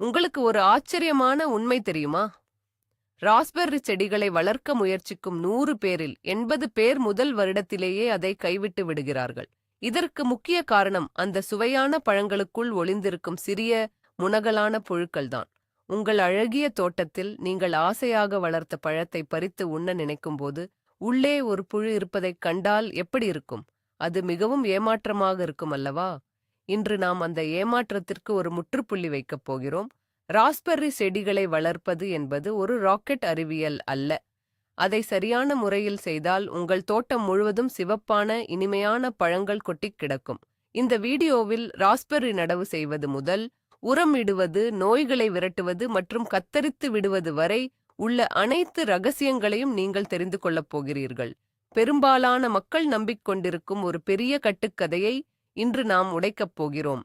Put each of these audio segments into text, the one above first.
உங்களுக்கு ஒரு ஆச்சரியமான உண்மை தெரியுமா? ராஸ்பெர்ரி செடிகளை வளர்க்க முயற்சிக்கும் 100 பேரில் 80 பேர் முதல் வருடத்திலேயே அதை கைவிட்டு விடுகிறார்கள். இதற்கு முக்கிய காரணம் அந்த சுவையான பழங்களுக்குள் ஒளிந்திருக்கும் சிறிய, முனகலான புழுக்கள்தான். உங்கள் அழகிய தோட்டத்தில் நீங்கள் ஆசையாக வளர்த்த பழத்தை பறித்து உண்ண நினைக்கும்போது உள்ளே ஒரு புழு இருப்பதைக் கண்டால் எப்படி இருக்கும்? அது மிகவும் ஏமாற்றமாக இருக்கும் அல்லவா? இன்று நாம் அந்த ஏமாற்றத்திற்கு ஒரு முற்றுப்புள்ளி வைக்கப் போகிறோம். ராஸ்பெர்ரி செடிகளை வளர்ப்பது என்பது ஒரு ராக்கெட் அறிவியல் அல்ல. அதை சரியான முறையில் செய்தால் உங்கள் தோட்டம் முழுவதும் சிவப்பான, இனிமையான பழங்கள் கொட்டிக் கிடக்கும். இந்த வீடியோவில் ராஸ்பெர்ரி நடவு செய்வது முதல், உரம் இடுவது, நோய்களை விரட்டுவது மற்றும் கத்தரித்து விடுவது வரை உள்ள அனைத்து ரகசியங்களையும் நீங்கள் தெரிந்து கொள்ளப் போகிறீர்கள். பெரும்பாலான மக்கள் நம்பிக்கொண்டிருக்கும் ஒரு பெரிய கட்டுக்கதையை இன்று நாம் உடைக்கப் போகிறோம்.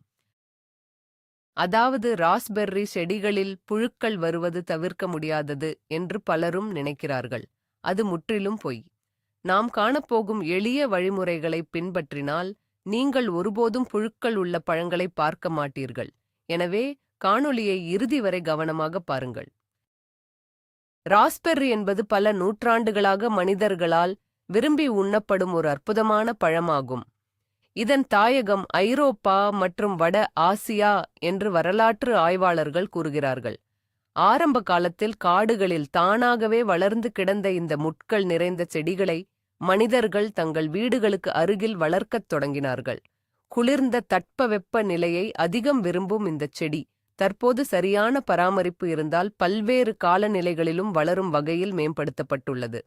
அதாவது ராஸ்பெர்ரி செடிகளில் புழுக்கள் வருவது தவிர்க்க முடியாதது என்று பலரும் நினைக்கிறார்கள். அது முற்றிலும் பொய். நாம் காணப்போகும் எளிய வழிமுறைகளை பின்பற்றினால் நீங்கள் ஒருபோதும் புழுக்கள் உள்ள பழங்களை பார்க்க மாட்டீர்கள். எனவே காணொளியை இறுதி வரை கவனமாக பாருங்கள். ராஸ்பெர்ரி என்பது பல நூற்றாண்டுகளாக மனிதர்களால் விரும்பி உண்ணப்படும் ஒரு அற்புதமான பழமாகும். இதன் தாயகம் ஐரோப்பா மற்றும் வட ஆசியா என்று வரலாற்று ஆய்வாளர்கள் கூறுகிறார்கள். ஆரம்ப காலத்தில் காடுகளில் தானாகவே வளர்ந்து கிடந்த இந்த முட்கள் நிறைந்த செடிகளை மனிதர்கள் தங்கள் வீடுகளுக்கு அருகில் வளர்க்கத் தொடங்கினார்கள். குளிர்ந்த தட்பவெப்ப நிலையை அதிகம் விரும்பும் இந்த செடி தற்போது சரியான பராமரிப்பு இருந்தால் பல்வேறு காலநிலைகளிலும் வளரும் வகையில் மேம்படுத்தப்பட்டுள்ளது.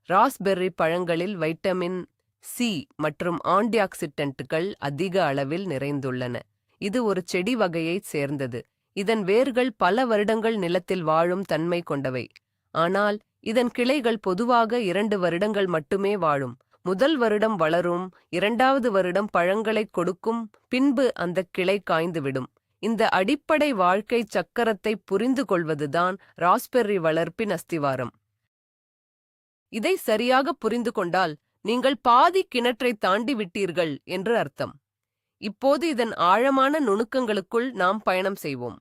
ராஸ்பெர்ரி பழங்களில் வைட்டமின் சி மற்றும் ஆன்டிஆக்சிடென்ட்கள் அதிக அளவில் நிறைந்துள்ளன. இது ஒரு செடி வகையைச் சேர்ந்தது. இதன் வேர்கள் பல வருடங்கள் நிலத்தில் வாழும் தன்மை கொண்டவை. ஆனால் இதன் கிளைகள் பொதுவாக 2 வருடங்கள் மட்டுமே வாழும். முதல் வருடம் வளரும், 2வது வருடம் பழங்களைக் கொடுக்கும், பின்பு அந்த கிளை காய்ந்துவிடும். இந்த அடிப்படை வாழ்க்கை சக்கரத்தை புரிந்து கொள்வதுதான் ராஸ்பெர்ரி வளர்ப்பின் அஸ்திவாரம். இதை சரியாக புரிந்து கொண்டால் நீங்கள் பாதி கிணற்றை தாண்டி விட்டீர்கள் என்று அர்த்தம். இப்போது இதன் ஆழமான நுணுக்கங்களுக்குள் நாம் பயணம் செய்வோம்.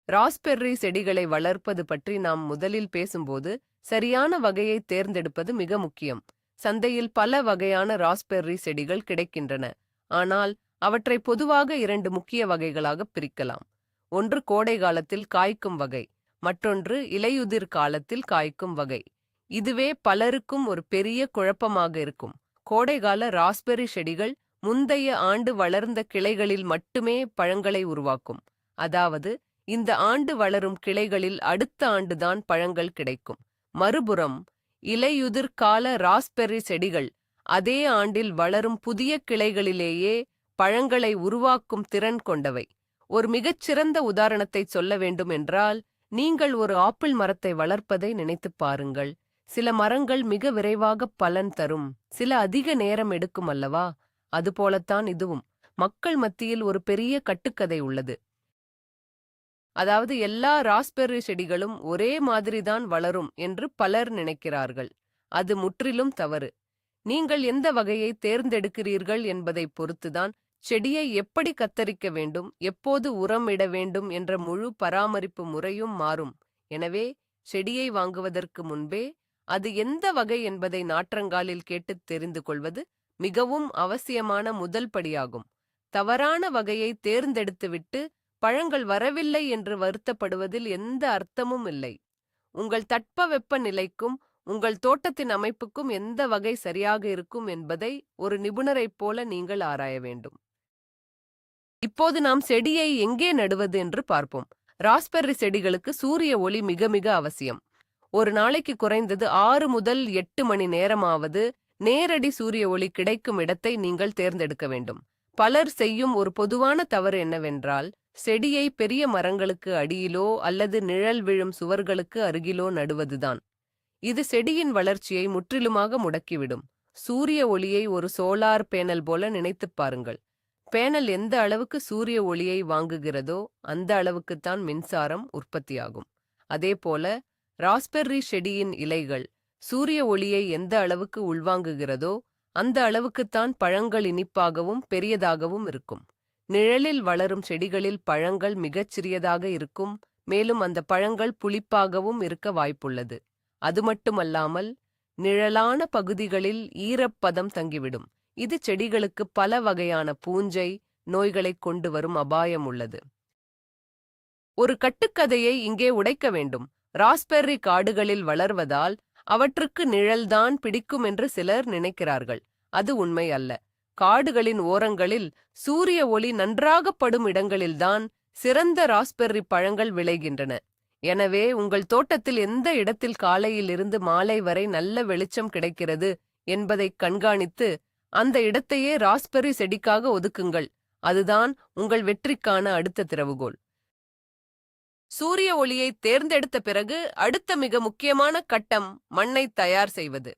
ராஸ்பெர்ரி செடிகளை வளர்ப்பது பற்றி நாம் முதலில் பேசும்போது சரியான வகையை தேர்ந்தெடுப்பது மிக முக்கியம். சந்தையில் பல வகையான ராஸ்பெர்ரி செடிகள் கிடைக்கின்றன. ஆனால் அவற்றை பொதுவாக 2 முக்கிய வகைகளாக பிரிக்கலாம். ஒன்று கோடை காலத்தில் காய்க்கும் வகை, மற்றொன்று இலையுதிர் காலத்தில் காய்க்கும் வகை. இதுவே பலருக்கும் ஒரு பெரிய குழப்பமாக இருக்கும். கோடைகால ராஸ்பெர்ரி செடிகள் முந்தைய ஆண்டு வளர்ந்த கிளைகளில் மட்டுமே பழங்களை உருவாக்கும். அதாவது இந்த ஆண்டு வளரும் கிளைகளில் அடுத்த ஆண்டுதான் பழங்கள் கிடைக்கும். மறுபுறம் இலையுதிர் கால ராஸ்பெர்ரி செடிகள் அதே ஆண்டில் வளரும் புதிய கிளைகளிலேயே பழங்களை உருவாக்கும் திறன் கொண்டவை. ஒரு மிகச்சிறந்த உதாரணத்தை சொல்ல வேண்டும் என்றால், நீங்கள் ஒரு ஆப்பிள் மரத்தை வளர்ப்பதை நினைத்துப் பாருங்கள். சில மரங்கள் மிக விரைவாக பலன் தரும், சில அதிக நேரம் எடுக்கும் அல்லவா? அதுபோலத்தான் இதுவும். மக்கள் மத்தியில் ஒரு பெரிய கட்டுக்கதை உள்ளது. அதாவது எல்லா ராஸ்பெர்ரி செடிகளும் ஒரே மாதிரிதான் வளரும் என்று பலர் நினைக்கிறார்கள். அது முற்றிலும் தவறு. நீங்கள் எந்த வகையை தேர்ந்தெடுக்கிறீர்கள் என்பதை பொறுத்துதான் செடியை எப்படி கத்தரிக்க வேண்டும், எப்போது உரம் இட வேண்டும் என்ற முழு பராமரிப்பு முறையும் மாறும். எனவே செடியை வாங்குவதற்கு முன்பே அது எந்த வகை என்பதை நாற்றங்காலில் கேட்டுத் தெரிந்து கொள்வது மிகவும் அவசியமான முதல் படியாகும். தவறான வகையை தேர்ந்தெடுத்துவிட்டு பழங்கள் வரவில்லை என்று வருத்தப்படுவதில் எந்த அர்த்தமும் இல்லை. உங்கள் தட்பவெப்ப நிலைக்கும் உங்கள் தோட்டத்தின் அமைப்புக்கும் எந்த வகை சரியாக இருக்கும் என்பதை ஒரு நிபுணரைப் போல நீங்கள் ஆராய வேண்டும். இப்போது நாம் செடியை எங்கே நடுவது என்று பார்ப்போம். ராஸ்பெர்ரி செடிகளுக்கு சூரிய ஒளி மிக மிக அவசியம். ஒரு நாளைக்கு குறைந்தது 6 முதல் 8 மணி நேரமாவது நேரடி சூரிய ஒளி கிடைக்கும் இடத்தை நீங்கள் தேர்ந்தெடுக்க வேண்டும். பலர் செய்யும் ஒரு பொதுவான தவறு என்னவென்றால், செடியை பெரிய மரங்களுக்கு அடியிலோ அல்லது நிழல் விழும் சுவர்களுக்கு அருகிலோ நடுவதுதான். இது செடியின் வளர்ச்சியை முற்றிலுமாக முடக்கிவிடும். சூரிய ஒளியை ஒரு சோலார் பேனல் போல நினைத்துப் பாருங்கள். பேனல் எந்த அளவுக்கு சூரிய ஒளியை வாங்குகிறதோ அந்த அளவுக்குத்தான் மின்சாரம் உற்பத்தியாகும். அதேபோல ராஸ்பெர்ரி செடியின் இலைகள் சூரிய ஒளியை எந்த அளவுக்கு உள்வாங்குகிறதோ அந்த அளவுக்குத்தான் பழங்கள் இனிப்பாகவும் பெரியதாகவும் இருக்கும். நிழலில் வளரும் செடிகளில் பழங்கள் மிகச் சிறியதாக இருக்கும், மேலும் அந்த பழங்கள் புளிப்பாகவும் இருக்க வாய்ப்புள்ளது. அது மட்டுமல்லாமல் நிழலான பகுதிகளில் ஈரப்பதம் தங்கிவிடும். இது செடிகளுக்கு பல வகையான பூஞ்சை நோய்களைக் கொண்டு வரும் அபாயம் உள்ளது. ஒரு கட்டுக்கதையை இங்கே உடைக்க வேண்டும். ராஸ்பெர்ரி காடுகளில் வளர்வதால் அவற்றுக்கு நிழல்தான் பிடிக்கும் என்று சிலர் நினைக்கிறார்கள். அது உண்மை அல்ல. காடுகளின் ஓரங்களில் சூரிய ஒளி நன்றாக படும் இடங்களில்தான் சிறந்த ராஸ்பெர்ரி பழங்கள் விளைகின்றன. எனவே உங்கள் தோட்டத்தில் எந்த இடத்தில் காலையில் இருந்து மாலை வரை நல்ல வெளிச்சம் கிடைக்கிறது என்பதை கண்காணித்து அந்த இடத்தையே ராஸ்பெர்ரி செடிக்காக ஒதுக்குங்கள். அதுதான் உங்கள் வெற்றிக்கான அடுத்த திறவுகோல். சூரிய ஒளியை தேர்ந்தெடுத்த பிறகு அடுத்த மிக முக்கியமான கட்டம் மண்ணை தயார் செய்வது.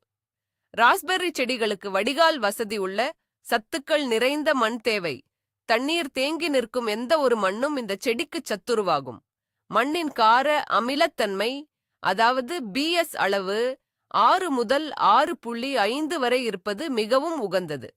ராஸ்பெர்ரி செடிகளுக்கு வடிகால் வசதி உள்ள சத்துக்கள் நிறைந்த மண் தேவை. தண்ணீர் தேங்கி நிற்கும் எந்த ஒரு மண்ணும் இந்த செடிக்கு சத்துருவாகும். மண்ணின் கார அமிலத்தன்மை, அதாவது BS அளவு 6 முதல் 6.5 வரை இருப்பது மிகவும் உகந்தது.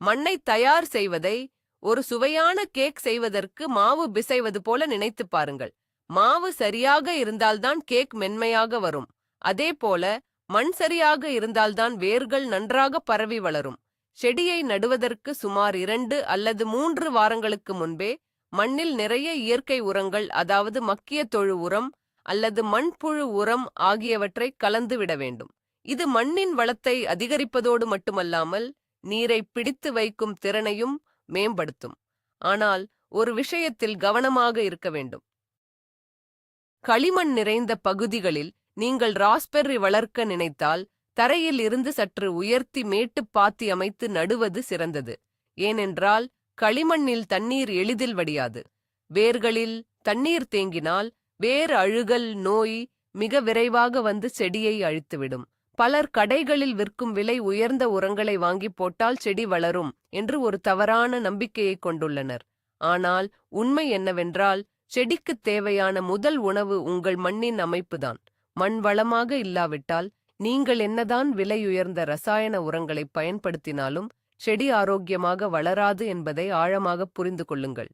மண்ணை தயார் செய்வதை ஒரு சுவையான கேக் செய்வதற்கு மாவு பிசைவது போல நினைத்து பாருங்கள். மாவு சரியாக இருந்தால்தான் கேக் மென்மையாக வரும். அதேபோல மண் சரியாக இருந்தால்தான் வேர்கள் நன்றாக பரவி வளரும். செடியை நடுவதற்கு சுமார் 2 அல்லது 3 வாரங்களுக்கு முன்பே மண்ணில் நிறைய இயற்கை உரங்கள், அதாவது மக்கிய தொழு உரம் அல்லது மண்புழு உரம் ஆகியவற்றை கலந்துவிட வேண்டும். இது மண்ணின் வளத்தை அதிகரிப்பதோடு மட்டுமல்லாமல் நீரை பிடித்து வைக்கும் திறனையும் மேம்படுத்தும். ஆனால் ஒரு விஷயத்தில் கவனமாக இருக்க வேண்டும். களிமண் நிறைந்த பகுதிகளில் நீங்கள் ராஸ்பெர்ரி வளர்க்க நினைத்தால் தரையில் இருந்து சற்று உயர்த்தி மேட்டுப் பாத்தி அமைத்து நடுவது சிறந்தது. ஏனென்றால் களிமண்ணில் தண்ணீர் எளிதில் வடியாது. வேர்களில் தண்ணீர் தேங்கினால் வேர் அழுகல் நோய் மிக விரைவாக வந்து செடியை அழித்துவிடும். பலர் கடைகளில் விற்கும் விலை உயர்ந்த உரங்களை வாங்கி போட்டால் செடி வளரும் என்று ஒரு தவறான நம்பிக்கையை கொண்டுள்ளனர். ஆனால் உண்மை என்னவென்றால் செடிக்குத் தேவையான முதல் உணவு உங்கள் மண்ணின் அமைப்புதான். மண் வளமாக இல்லாவிட்டால் நீங்கள் என்னதான் விலையுயர்ந்த ரசாயன உரங்களை பயன்படுத்தினாலும் செடி ஆரோக்கியமாக வளராது என்பதை ஆழமாக புரிந்து கொள்ளுங்கள்.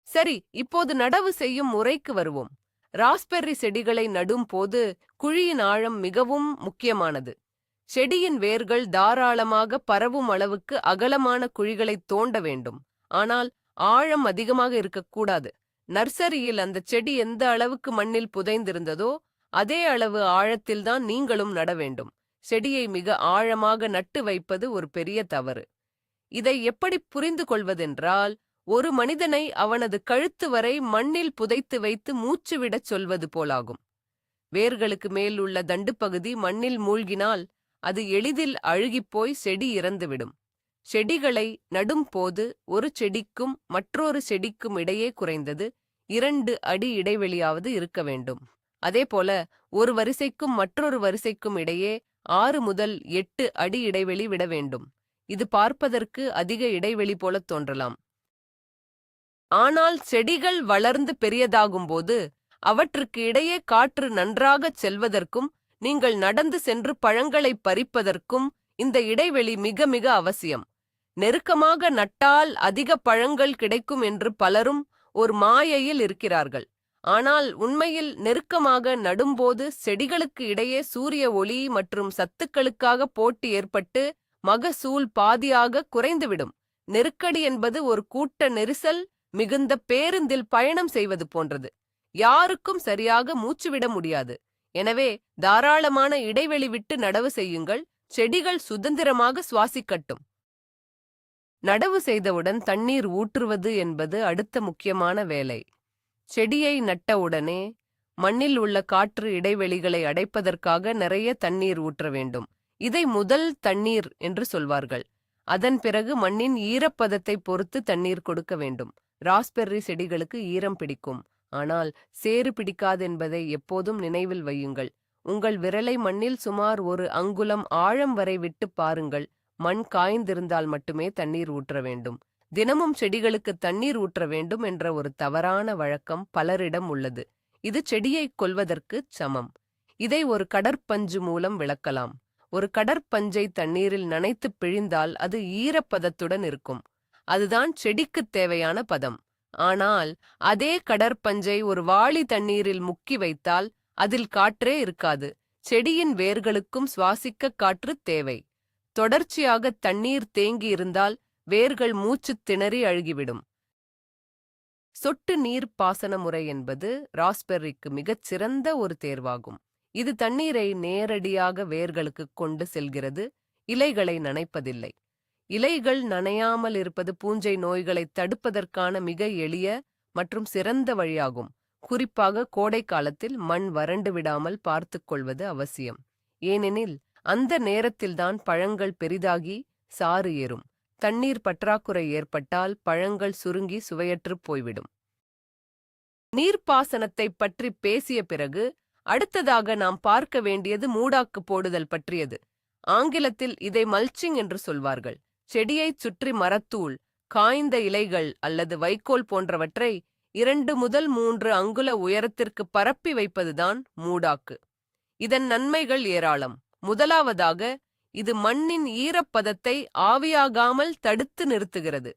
சரி, இப்போது நடவு செய்யும் முறைக்கு வருவோம். ராஸ்பெர்ரி செடிகளை நடும் போது குழியின் ஆழம் மிகவும் முக்கியமானது. செடியின் வேர்கள் தாராளமாக பரவும் அளவுக்கு அகலமான குழிகளை தோண்ட வேண்டும். ஆனால் ஆழம் அதிகமாக இருக்கக்கூடாது. நர்சரியில் அந்த செடி எந்த அளவுக்கு மண்ணில் புதைந்திருந்ததோ அதே அளவு ஆழத்தில்தான் நீங்களும் நட வேண்டும். செடியை மிக ஆழமாக நட்டு வைப்பது ஒரு பெரிய தவறு. இதை எப்படி புரிந்து கொள்வதென்றால், ஒரு மனிதனை அவனது கழுத்து வரை மண்ணில் புதைத்து வைத்து மூச்சு விடச் சொல்வது போலாகும். வேர்களுக்கு மேல் உள்ள தண்டுப்பகுதி மண்ணில் மூழ்கினால் அது எளிதில் அழுகிப்போய் செடி இறந்துவிடும். செடிகளை நடும் போது ஒரு செடிக்கும் மற்றொரு செடிக்கும் இடையே குறைந்தது 2 அடி இடைவெளியாவது இருக்க வேண்டும். அதேபோல ஒரு வரிசைக்கும் மற்றொரு வரிசைக்கும் இடையே 6 முதல் 8 அடி இடைவெளி விட வேண்டும். இது பார்ப்பதற்கு அதிக இடைவெளி போல தோன்றலாம். ஆனால் செடிகள் வளர்ந்து பெரியதாகும்போது அவற்றுக்கு இடையே காற்று நன்றாகச் செல்வதற்கும் நீங்கள் நடந்து சென்று பழங்களை பறிப்பதற்கும் இந்த இடைவெளி மிக மிக அவசியம். நெருக்கமாக நட்டால் அதிக பழங்கள் கிடைக்கும் என்று பலரும் ஒரு மாயையில் இருக்கிறார்கள். ஆனால் உண்மையில் நெருக்கமாக நடும்போது செடிகளுக்கு இடையே சூரிய ஒளி மற்றும் சத்துக்களுக்காக போட்டி ஏற்பட்டு மகசூல் பாதியாக குறைந்துவிடும். நெருக்கடி என்பது ஒரு கூட்ட நெரிசல் மிகுந்த பேருந்தில் பயணம் செய்வது போன்றது. யாருக்கும் சரியாக மூச்சுவிட முடியாது. எனவே தாராளமான இடைவெளி விட்டு நடவு செய்யுங்கள். செடிகள் சுதந்திரமாக சுவாசிக்கட்டும். நடவு செய்தவுடன் தண்ணீர் ஊற்றுவது என்பது அடுத்த முக்கியமான வேலை. செடியை நட்டவுடனே மண்ணில் உள்ள காற்று இடைவெளிகளை அடைப்பதற்காக நிறைய தண்ணீர் ஊற்ற வேண்டும். இதை முதல் தண்ணீர் என்று சொல்வார்கள். அதன் பிறகு மண்ணின் ஈரப்பதத்தை பொறுத்து தண்ணீர் கொடுக்க வேண்டும். ராஸ்பெர்ரி செடிகளுக்கு ஈரம் பிடிக்கும், ஆனால் சேறு பிடிக்காதென்பதை எப்போதும் நினைவில் வையுங்கள். உங்கள் விரலை மண்ணில் சுமார் 1 அங்குலம் ஆழம் வரை விட்டு பாருங்கள். மண் காய்ந்திருந்தால் மட்டுமே தண்ணீர் ஊற்ற வேண்டும். தினமும் செடிகளுக்கு தண்ணீர் ஊற்ற வேண்டும் என்ற ஒரு தவறான வழக்கம் பலரிடம் உள்ளது. இது செடியைக் கொல்வதற்கு சமம். இதை ஒரு கடற்பஞ்சு மூலம் விளக்கலாம். ஒரு கடற்பஞ்சை தண்ணீரில் நனைத்து பிழிந்தால் அது ஈரப்பதத்துடன் இருக்கும். அதுதான் செடிக்குத் தேவையான பதம். ஆனால் அதே கடற்பஞ்சை ஒரு வாளி தண்ணீரில் முக்கி வைத்தால் அதில் காற்றே இருக்காது. செடியின் வேர்களுக்கும் சுவாசிக்க காற்று தேவை. தொடர்ச்சியாக தண்ணீர் தேங்கி இருந்தால் வேர்கள் மூச்சுத் திணறி அழுகிவிடும். சொட்டு நீர் பாசன முறை என்பது ராஸ்பெர்ரிக்கு மிகச் சிறந்த ஒரு தேர்வாகும். இது தண்ணீரை நேரடியாக வேர்களுக்கு கொண்டு செல்கிறது, இலைகளை நனைப்பதில்லை. இலைகள் நனையாமல் இருப்பது பூஞ்சை நோய்களை தடுப்பதற்கான மிக எளிய மற்றும் சிறந்த வழியாகும். குறிப்பாக கோடை காலத்தில் மண் வறண்டு விடாமல் பார்த்துக் கொள்வது அவசியம். ஏனெனில் அந்த நேரத்தில்தான் பழங்கள் பெரிதாகி சாறு ஏறும். தண்ணீர் பற்றாக்குறை ஏற்பட்டால் பழங்கள் சுருங்கி சுவையற்றுப் போய்விடும். நீர்ப்பாசனத்தைப் பற்றி பேசிய பிறகு அடுத்ததாக நாம் பார்க்க வேண்டியது மூடாக்கு போடுதல் பற்றியது. ஆங்கிலத்தில் இதை மல்ச்சிங் என்று சொல்வார்கள். செடியைச் சுற்றி மரத்தூள், காய்ந்த இலைகள் அல்லது வைக்கோல் போன்றவற்றை 2 முதல் 3 அங்குல உயரத்திற்கு பரப்பி வைப்பதுதான் மூடாக்கு. இதன் நன்மைகள் ஏராளம். முதலாவதாக, இது மண்ணின் ஈரப்பதத்தை ஆவியாகாமல் தடுத்து நிறுத்துகிறது.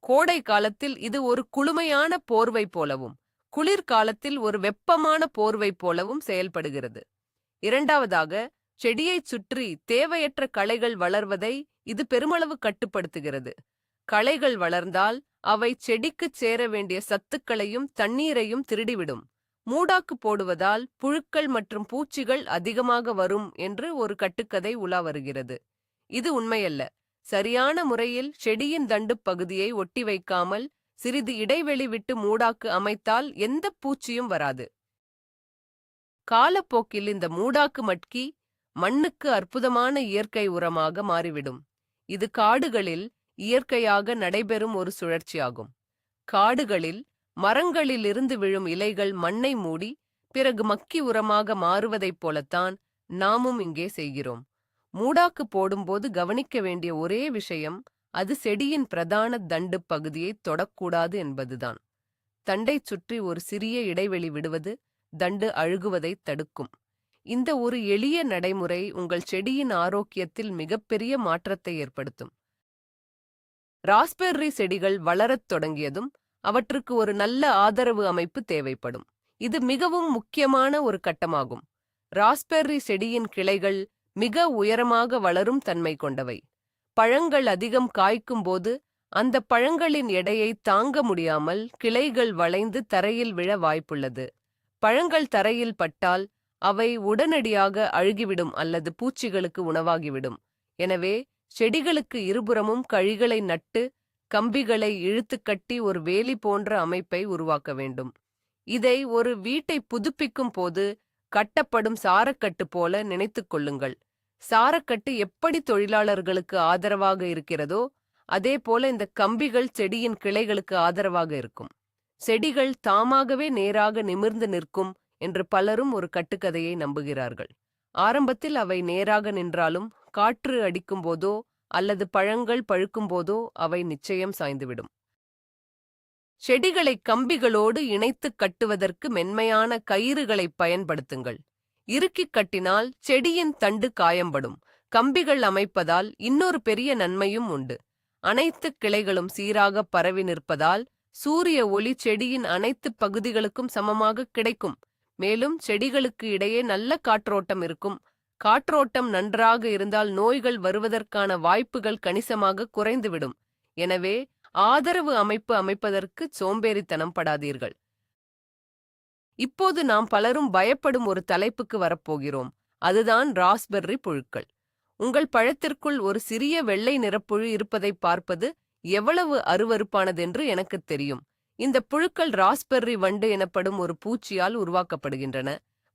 கோடை காலத்தில் இது ஒரு குளுமையான போர்வை போலவும், குளிர்காலத்தில் ஒரு வெப்பமான போர்வை போலவும் செயல்படுகிறது. இரண்டாவதாக, செடியைச் சுற்றி தேவையற்ற களைகள் வளர்வதை இது பெருமளவு கட்டுப்படுத்துகிறது. களைகள் வளர்ந்தால் அவை செடிக்குச் சேர வேண்டிய சத்துக்களையும் தண்ணீரையும் திருடிவிடும். மூடாக்கு போடுவதால் புழுக்கள் மற்றும் பூச்சிகள் அதிகமாக வரும் என்று ஒரு கட்டுக்கதை உலா வருகிறது. இது உண்மையல்ல. சரியான முறையில் செடியின் தண்டுப் பகுதியை ஒட்டி வைக்காமல் சிறிது இடைவெளி விட்டு மூடாக்கு அமைத்தால் எந்த பூச்சியும் வராது. காலப்போக்கில் இந்த மூடாக்கு மட்கி மண்ணுக்கு அற்புதமான இயற்கை உரமாக மாறிவிடும். இது காடுகளில் இயற்கையாக நடைபெறும் ஒரு சுழற்சியாகும். காடுகளில் மரங்களிலிருந்து விழும் இலைகள் மண்ணை மூடி பிறகு மக்கி உரமாக மாறுவதைப் போலத்தான் நாமும் இங்கே செய்கிறோம். மூடாக்கு போடும்போது கவனிக்க வேண்டிய ஒரே விஷயம், அது செடியின் பிரதான தண்டு பகுதியை தொடக்கூடாது என்பதுதான். தண்டைச் சுற்றி ஒரு சிறிய இடைவெளி விடுவது தண்டு அழுகுவதைத் தடுக்கும். இந்த ஒரு எளிய நடைமுறை உங்கள் செடியின் ஆரோக்கியத்தில் மிகப்பெரிய மாற்றத்தை ஏற்படுத்தும். ராஸ்பெர்ரி செடிகள் வளரத் தொடங்கியதும் அவற்றுக்கு ஒரு நல்ல ஆதரவு அமைப்பு தேவைப்படும். இது மிகவும் முக்கியமான ஒரு கட்டமாகும். ராஸ்பெர்ரி செடியின் கிளைகள் மிக உயரமாக வளரும் தன்மை கொண்டவை. பழங்கள் அதிகம் காய்க்கும் போது அந்த பழங்களின் எடையை தாங்க முடியாமல் கிளைகள் வளைந்து தரையில் விழ வாய்ப்புள்ளது. பழங்கள் தரையில் பட்டால் அவை உடனடியாக அழுகிவிடும் அல்லது பூச்சிகளுக்கு உணவாகிவிடும். எனவே செடிகளுக்கு இருபுறமும் கழிகளை நட்டு கம்பிகளை இழுத்து கட்டி ஒரு வேலி போன்ற அமைப்பை உருவாக்க வேண்டும். இதை ஒரு வீட்டை புதுப்பிக்கும் போது கட்டப்படும் சாரக்கட்டு போல நினைத்துக் கொள்ளுங்கள். சாரக்கட்டு எப்படி தொழிலாளர்களுக்கு ஆதரவாக இருக்கிறதோ அதே போல இந்த கம்பிகள் செடியின் கிளைகளுக்கு ஆதரவாக இருக்கும். செடிகள் தாமாகவே நேராக நிமிர்ந்து நிற்கும் என்று பலரும் ஒரு கட்டுக்கதையை நம்புகிறார்கள். ஆரம்பத்தில் அவை நேராக நின்றாலும் காற்று அடிக்கும் போதோ அல்லது பழங்கள் பழுக்கும் போதோ அவை நிச்சயம் சாய்ந்துவிடும். செடிகளை கம்பிகளோடு இணைத்து கட்டுவதற்கு மென்மையான கயிறுகளை பயன்படுத்துங்கள். இறுக்கிக் கட்டினால் செடியின் தண்டு காயம்படும். கம்பிகள் அமைப்பதால் இன்னொரு பெரிய நன்மையும் உண்டு. அனைத்து கிளைகளும் சீராக பரவி நிற்பதால் சூரிய ஒளி செடியின் அனைத்து பகுதிகளுக்கும் சமமாக கிடைக்கும். மேலும் செடிகளுக்கு இடையே நல்ல காற்றோட்டம் இருக்கும். காற்றோட்டம் நன்றாக இருந்தால் நோய்கள் வருவதற்கான வாய்ப்புகள் கணிசமாக குறைந்துவிடும். எனவே ஆதரவு அமைப்பு அமைப்பதற்கு சோம்பேறித்தனம் படாதீர்கள். இப்போது நாம் பலரும் பயப்படும் ஒரு தலைப்புக்கு வரப்போகிறோம். அதுதான் ராஸ்பெர்ரி புழுக்கள். உங்கள் பழத்திற்குள் ஒரு சிறிய வெள்ளை நிறப்புழு இருப்பதை பார்ப்பது எவ்வளவு அருவருப்பானதென்று எனக்குத் தெரியும். இந்த புழுக்கள் ராஸ்பெர்ரி வண்டு எனப்படும் ஒரு பூச்சியால் உருவாக்கப்படுகின்றன.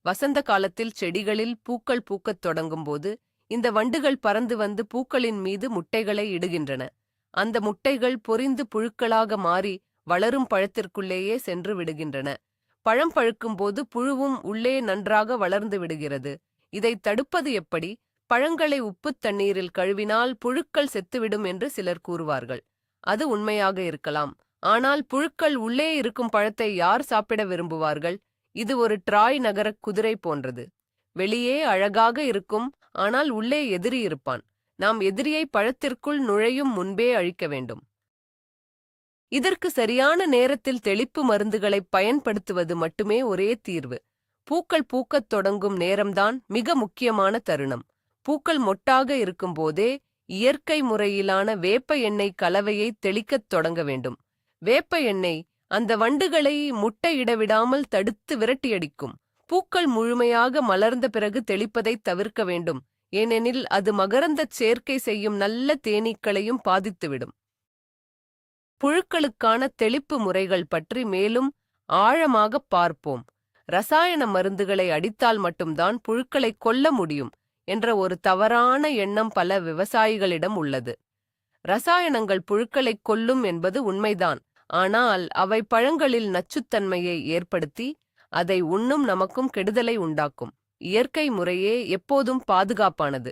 வசந்த காலத்தில் செடிகளில் பூக்கள் பூக்கத் தொடங்கும் போது இந்த வண்டுகள் பறந்து வந்து பூக்களின் மீது முட்டைகளை இடுகின்றன. அந்த முட்டைகள் பொரிந்து புழுக்களாக மாறி வளரும் பழத்திற்குள்ளேயே சென்று விடுகின்றன. பழம் பழுக்கும் போது புழுவும் உள்ளே நன்றாக வளர்ந்து விடுகிறது. இதை தடுப்பது எப்படி? பழங்களை உப்புத் தண்ணீரில் கழுவினால் புழுக்கள் செத்துவிடும் என்று சிலர் கூறுவார்கள். அது உண்மையாக இருக்கலாம். ஆனால் புழுக்கள் உள்ளே இருக்கும் பழத்தை யார் சாப்பிட விரும்புவார்கள்? இது ஒரு ட்ராய் நகர குதிரை போன்றது. வெளியே அழகாக இருக்கும், ஆனால் உள்ளே எதிரி இருப்பான். நாம் எதிரியை பழத்திற்குள் நுழையும் முன்பே அழிக்க வேண்டும். இதற்கு சரியான நேரத்தில் தெளிப்பு மருந்துகளை பயன்படுத்துவது மட்டுமே ஒரே தீர்வு. பூக்கள் பூக்கத் தொடங்கும் நேரம்தான் மிக முக்கியமான தருணம். பூக்கள் மொட்டாக இருக்கும்போதே இயற்கை முறையிலான வேப்ப எண்ணெய் கலவையை தெளிக்கத் தொடங்க வேண்டும். வேப்ப எண்ணெய் அந்த வண்டுகளை முட்டையிட விடாமல் தடுத்து விரட்டியடிக்கும். பூக்கள் முழுமையாக மலர்ந்த பிறகு தெளிப்பதை தவிர்க்க வேண்டும். ஏனெனில் அது மகரந்தச் சேர்க்கை செய்யும் நல்ல தேனீக்களையும் பாதித்துவிடும். புழுக்களுக்கான தெளிப்பு முறைகள் பற்றி மேலும் ஆழமாகப் பார்ப்போம். ரசாயன மருந்துகளை அடித்தால் மட்டும்தான் புழுக்களை கொல்ல முடியும் என்ற ஒரு தவறான எண்ணம் பல விவசாயிகளிடம் உள்ளது. ரசாயனங்கள் புழுக்களைக் கொல்லும் என்பது உண்மைதான். ஆனால் அவை பழங்களில் நச்சுத்தன்மையை ஏற்படுத்தி அதை உண்ணும் நமக்கும் கெடுதலை உண்டாக்கும். இயற்கை முறையே எப்போதும் பாதுகாப்பானது.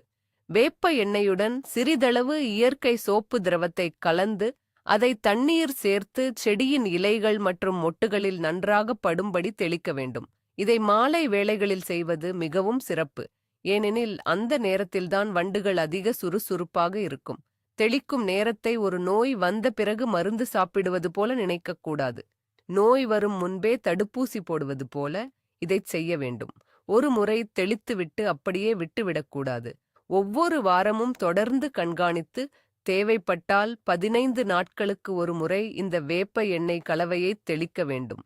வேப்ப எண்ணெயுடன் சிறிதளவு இயற்கை சோப்பு திரவத்தை கலந்து அதை தண்ணீர் சேர்த்து செடியின் இலைகள் மற்றும் மொட்டுகளில் நன்றாக படும்படி தெளிக்க வேண்டும். இதை மாலை வேளைகளில் செய்வது மிகவும் சிறப்பு. ஏனெனில் அந்த நேரத்தில்தான் வண்டுகள் அதிக சுறுசுறுப்பாக இருக்கும். தெளிக்கும் நேரத்தை ஒரு நோய் வந்த பிறகு மருந்து சாப்பிடுவது போல நினைக்கக்கூடாது. நோய் வரும் முன்பே தடுப்பூசி போடுவது போல இதைச் செய்ய வேண்டும். ஒரு முறை தெளித்துவிட்டு அப்படியே விட்டுவிடக்கூடாது. ஒவ்வொரு வாரமும் தொடர்ந்து கண்காணித்து தேவைப்பட்டால் 15 நாட்களுக்கு ஒரு முறை இந்த வேப்ப எண்ணெய் கலவையை தெளிக்க வேண்டும்.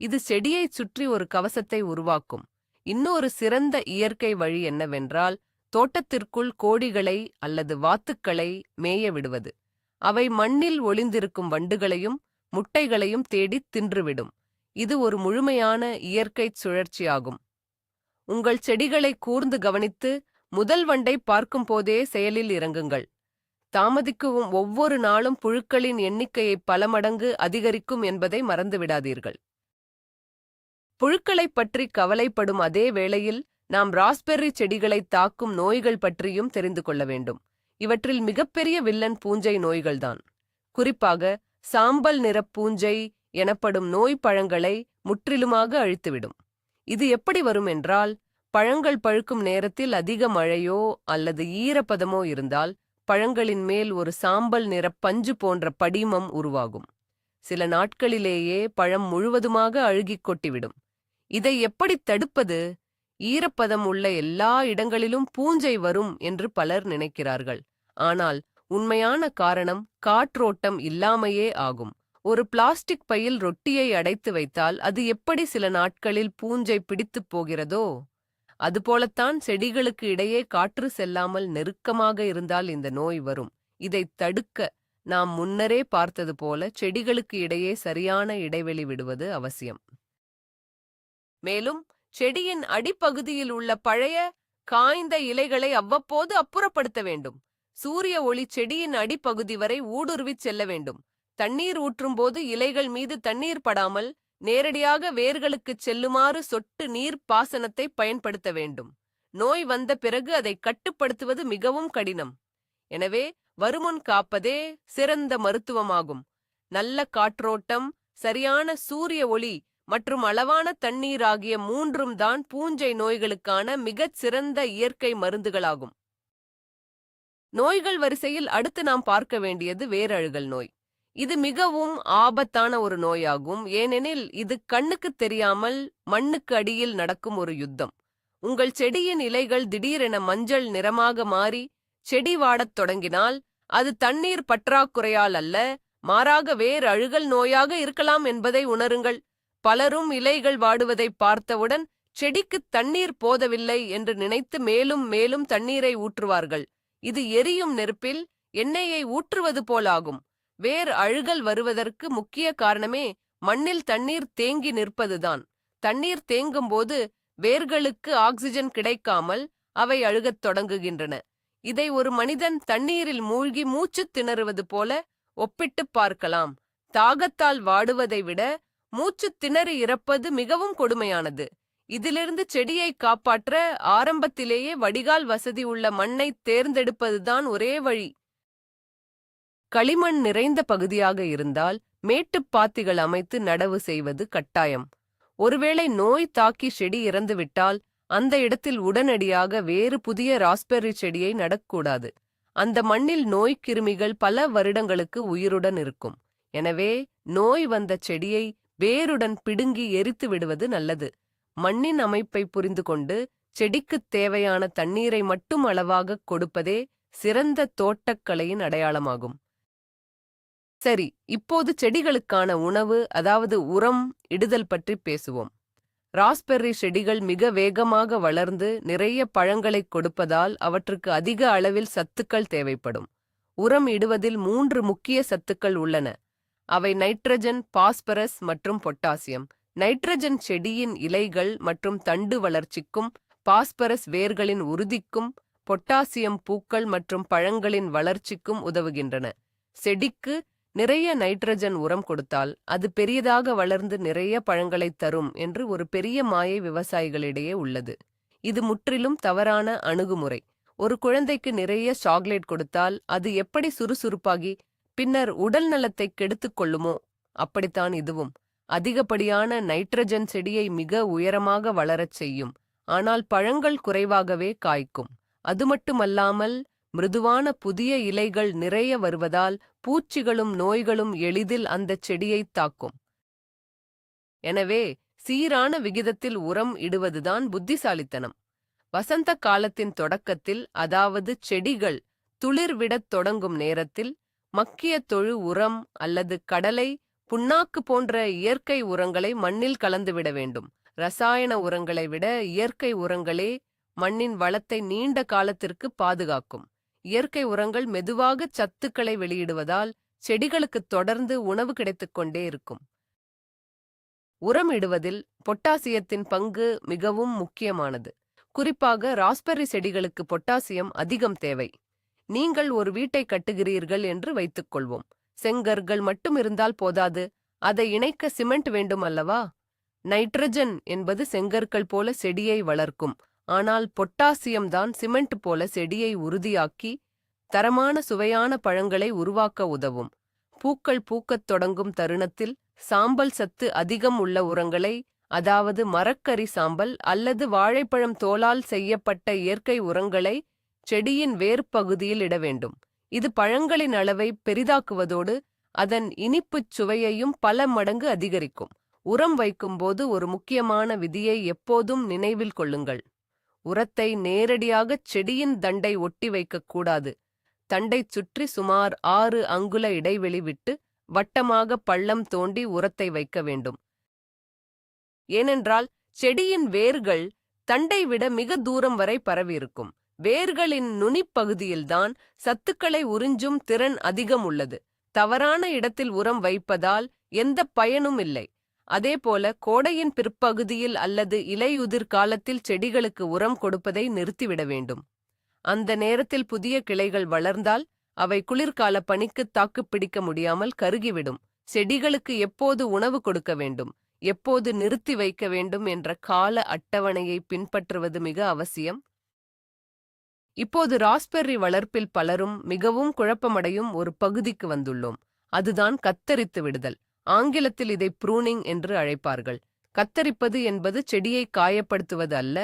இது செடியைச் சுற்றி ஒரு கவசத்தை உருவாக்கும். இன்னொரு சிறந்த இயற்கை வழி என்னவென்றால் தோட்டத்திற்குள் கோழிகளை அல்லது வாத்துக்களை மேய விடுவது. அவை மண்ணில் ஒளிந்திருக்கும் வண்டுகளையும் முட்டைகளையும் தேடித் தின்றுவிடும். இது ஒரு முழுமையான இயற்கைச் சுழற்சியாகும். உங்கள் செடிகளை கூர்ந்து கவனித்து முதல் வண்டை பார்க்கும் போதே செயலில் இறங்குங்கள். தாமதிக்கும் ஒவ்வொரு நாளும் புழுக்களின் எண்ணிக்கையை பல மடங்கு அதிகரிக்கும் என்பதை மறந்துவிடாதீர்கள். புழுக்களைப் பற்றி கவலைப்படும் அதே வேளையில் நாம் ராஸ்பெர்ரி செடிகளை தாக்கும் நோய்கள் பற்றியும் தெரிந்து கொள்ள வேண்டும். இவற்றில் மிகப்பெரிய வில்லன் பூஞ்சை நோய்கள்தான். குறிப்பாக சாம்பல் நிறப் பூஞ்சை எனப்படும் நோய் பழங்களை முற்றிலுமாக அழித்துவிடும். இது எப்படி வரும் என்றால், பழங்கள் பழுக்கும் நேரத்தில் அதிக மழையோ அல்லது ஈரப்பதமோ இருந்தால் பழங்களின் மேல் ஒரு சாம்பல் நிற பஞ்சு போன்ற படிமம் உருவாகும். சில நாட்களிலேயே பழம் முழுவதுமாக அழுகிக் கொட்டிவிடும். இதை எப்படி தடுப்பது? ஈரப்பதம் உள்ள எல்லா இடங்களிலும் பூஞ்சை வரும் என்று பலர் நினைக்கிறார்கள். ஆனால் உண்மையான காரணம் காற்றோட்டம் இல்லாமையே ஆகும். ஒரு பிளாஸ்டிக் பையில் ரொட்டியை அடைத்து வைத்தால் அது எப்படி சில நாட்களில் பூஞ்சை பிடித்துப் போகிறதோ அதுபோலத்தான் செடிகளுக்கு இடையே காற்று செல்லாமல் நெருக்கமாக இருந்தால் இந்த நோய் வரும். இதை தடுக்க நாம் முன்னரே பார்த்தது போல செடிகளுக்கு இடையே சரியான இடைவெளி விடுவது அவசியம். மேலும் செடியின் அடிப்பகுதியில் உள்ள பழைய காய்ந்த இலைகளை அவ்வப்போது அப்புறப்படுத்த வேண்டும். சூரிய ஒளி செடியின் அடிப்பகுதி வரை ஊடுருவிச் செல்ல வேண்டும். தண்ணீர் ஊற்றும்போது இலைகள் மீது தண்ணீர் படாமல் நேரடியாக வேர்களுக்குச் செல்லுமாறு சொட்டு நீர் பாசனத்தை பயன்படுத்த வேண்டும். நோய் வந்த பிறகு அதை கட்டுப்படுத்துவது மிகவும் கடினம். எனவே வருமுன் காப்பதே சிறந்த மருத்துவமாகும். நல்ல காற்றோட்டம், சரியான சூரிய ஒளி மற்றும் அளவான தண்ணீர் ஆகிய மூன்றும் தான் பூஞ்சை நோய்களுக்கான மிகச் சிறந்த இயற்கை மருந்துகளாகும். நோய்கள் வரிசையில் அடுத்து நாம் பார்க்க வேண்டியது வேரழுகல் நோய். இது மிகவும் ஆபத்தான ஒரு நோயாகும். ஏனெனில் இது கண்ணுக்கு தெரியாமல் மண்ணுக்கு அடியில் நடக்கும் ஒரு யுத்தம். உங்கள் செடியின் இலைகள் திடீரென மஞ்சள் நிறமாக மாறி செடி வாடத் தொடங்கினால் அது தண்ணீர் பற்றாக்குறையால் அல்ல, மாறாக வேர் அழுகல் நோயாக இருக்கலாம் என்பதை உணருங்கள். பலரும் இலைகள் வாடுவதை பார்த்தவுடன் செடிக்கு தண்ணீர் போதவில்லை என்று நினைத்து மேலும் மேலும் தண்ணீரை ஊற்றுவார்கள். இது எரியும் நெருப்பில் எண்ணெயை ஊற்றுவது போலாகும். வேர் அழுகல் வருவதற்கு முக்கிய காரணமே மண்ணில் தண்ணீர் தேங்கி நிற்பதுதான். தண்ணீர் தேங்கும்போது வேர்களுக்கு ஆக்சிஜன் கிடைக்காமல் அவை அழுகத் தொடங்குகின்றன. இதை ஒரு மனிதன் தண்ணீரில் மூழ்கி மூச்சுத் திணறுவது போல ஒப்பிட்டுப் பார்க்கலாம். தாகத்தால் வாடுவதை விட மூச்சுத் திணறி இறப்பது மிகவும் கொடுமையானது. இதிலிருந்து செடியை காப்பாற்ற ஆரம்பத்திலேயே வடிகால் வசதி உள்ள மண்ணை தேர்ந்தெடுப்பதுதான் ஒரே வழி. களிமண் நிறைந்த பகுதியாக இருந்தால் மேட்டுப் பாத்திகள் அமைத்து நடவு செய்வது கட்டாயம். ஒருவேளை நோய் தாக்கி செடி இறந்துவிட்டால் அந்த இடத்தில் உடனடியாக வேறு புதிய ராஸ்பெர்ரி செடியை நடக்கூடாது. அந்த மண்ணில் நோய் கிருமிகள் பல வருடங்களுக்கு உயிருடன் இருக்கும். எனவே நோய் வந்த செடியை வேருடன் பிடுங்கி எரித்து விடுவது நல்லது. மண்ணின் அமைப்பை புரிந்து கொண்டு செடிக்குத் தேவையான தண்ணீரை மட்டும் அளவாகக் கொடுப்பதே சிறந்த தோட்டக்கலையின் அடையாளமாகும். சரி, இப்போது செடிகளுக்கான உணவு, அதாவது உரம் இடுதல் பற்றி பேசுவோம். ராஸ்பெர்ரி செடிகள் மிக வேகமாக வளர்ந்து நிறைய பழங்களைக் கொடுப்பதால் அவற்றுக்கு அதிக அளவில் சத்துக்கள் தேவைப்படும். உரம் இடுவதில் 3 முக்கிய சத்துக்கள் உள்ளன. அவை நைட்ரஜன், பாஸ்பரஸ் மற்றும் பொட்டாசியம். நைட்ரஜன் செடியின் இலைகள் மற்றும் தண்டு வளர்ச்சிக்கும், பாஸ்பரஸ் வேர்களின் உறுதிக்கும், பொட்டாசியம் பூக்கள் மற்றும் பழங்களின் வளர்ச்சிக்கும் உதவுகின்றன. செடிக்கு நிறைய நைட்ரஜன் உரம் கொடுத்தால் அது பெரியதாக வளர்ந்து நிறைய பழங்களைத் தரும் என்று ஒரு பெரிய மாயை விவசாயிகளிடையே உள்ளது. இது முற்றிலும் தவறான அணுகுமுறை. ஒரு குழந்தைக்கு நிறைய சாக்லேட் கொடுத்தால் அது எப்படி சுறுசுறுப்பாகி பின்னர் உடல் நலத்தை கெடுத்துக் கொள்ளுமோ அப்படித்தான் இதுவும். அதிகப்படியான நைட்ரஜன் செடியை மிக உயரமாக வளரச் செய்யும், ஆனால் பழங்கள் குறைவாகவே காய்க்கும். அது மட்டுமல்லாமல் மிருதுவான புதிய இலைகள் நிறைய வருவதால் பூச்சிகளும் நோய்களும் எளிதில் அந்தச் செடியைத் தாக்கும். எனவே சீரான விகிதத்தில் உரம் இடுவதுதான் புத்திசாலித்தனம். வசந்த காலத்தின் தொடக்கத்தில், அதாவது செடிகள் துளிர்விடத் தொடங்கும் நேரத்தில், மக்கிய தொழு உரம் அல்லது கடலை, புண்ணாக்கு போன்ற இயற்கை உரங்களை மண்ணில் கலந்துவிட வேண்டும். ரசாயன உரங்களை விட இயற்கை உரங்களே மண்ணின் வளத்தை நீண்ட காலத்திற்கு பாதுகாக்கும். இயற்கை உரங்கள் மெதுவாக சத்துக்களை வெளியிடுவதால் செடிகளுக்கு தொடர்ந்து உணவு கிடைத்துக் கொண்டே இருக்கும். உரம் இடுவதில் பொட்டாசியத்தின் பங்கு மிகவும் முக்கியமானது. குறிப்பாக ராஸ்பெர்ரி செடிகளுக்கு பொட்டாசியம் அதிகம் தேவை. நீங்கள் ஒரு வீட்டை கட்டுகிறீர்கள் என்று வைத்துக் கொள்வோம். செங்கற்கள் மட்டும் இருந்தால் போதாது, அதை இணைக்க சிமெண்ட் வேண்டும் அல்லவா? நைட்ரஜன் என்பது செங்கற்கள் போல செடியை வளர்க்கும். ஆனால் பொட்டாசியம் தான் சிமெண்ட் போல செடியை உறுதியாக்கி தரமான சுவையான பழங்களை உருவாக்க உதவும். பூக்கள் பூக்கத் தொடங்கும் தருணத்தில் சாம்பல் சத்து அதிகம் உள்ள உரங்களை, அதாவது மரக்கறி சாம்பல் அல்லது வாழைப்பழம் தோலால் செய்யப்பட்ட இயற்கை உரங்களை செடியின் வேர்ப்பகுதியில் இட வேண்டும். இது பழங்களின் அளவை பெரிதாக்குவதோடு அதன் இனிப்புச் சுவையையும் பல மடங்கு அதிகரிக்கும். உரம் வைக்கும்போது ஒரு முக்கியமான விதியை எப்போதும் நினைவில் கொள்ளுங்கள். உரத்தை நேரடியாகச் செடியின் தண்டை ஒட்டி வைக்கக்கூடாது. தண்டைச் சுற்றி சுமார் 6 அங்குல இடைவெளி விட்டு வட்டமாக பள்ளம் தோண்டி உரத்தை வைக்க வேண்டும். ஏனென்றால் செடியின் வேர்கள் தண்டை விட மிக தூரம் வரை பரவியிருக்கும். வேர்களின் நுனிப்பகுதியில்தான் சத்துக்களை உறிஞ்சும் திறன் அதிகம் உள்ளது. தவறான இடத்தில் உரம் வைப்பதால் எந்த பயனும் இல்லை. அதேபோல கோடையின் பிற்பகுதியில் அல்லது இலையுதிர் காலத்தில் செடிகளுக்கு உரம் கொடுப்பதை நிறுத்திவிட வேண்டும். அந்த நேரத்தில் புதிய கிளைகள் வளர்ந்தால் அவை குளிர்கால பனிக்கு தாக்குப்பிடிக்க முடியாமல் கருகிவிடும். செடிகளுக்கு எப்போது உணவு கொடுக்க வேண்டும், எப்போது நிறுத்தி வைக்க வேண்டும் என்ற கால அட்டவணையை பின்பற்றுவது மிக அவசியம். இப்போது ராஸ்பெர்ரி வளர்ப்பில் பலரும் மிகவும் குழப்பமடையும் ஒரு பகுதிக்கு வந்துள்ளோம். அதுதான் கத்தரித்து விடுதல். ஆங்கிலத்தில் இதை ப்ரூனிங் என்று அழைப்பார்கள். கத்தரிப்பது என்பது செடியை காயப்படுத்துவது அல்ல,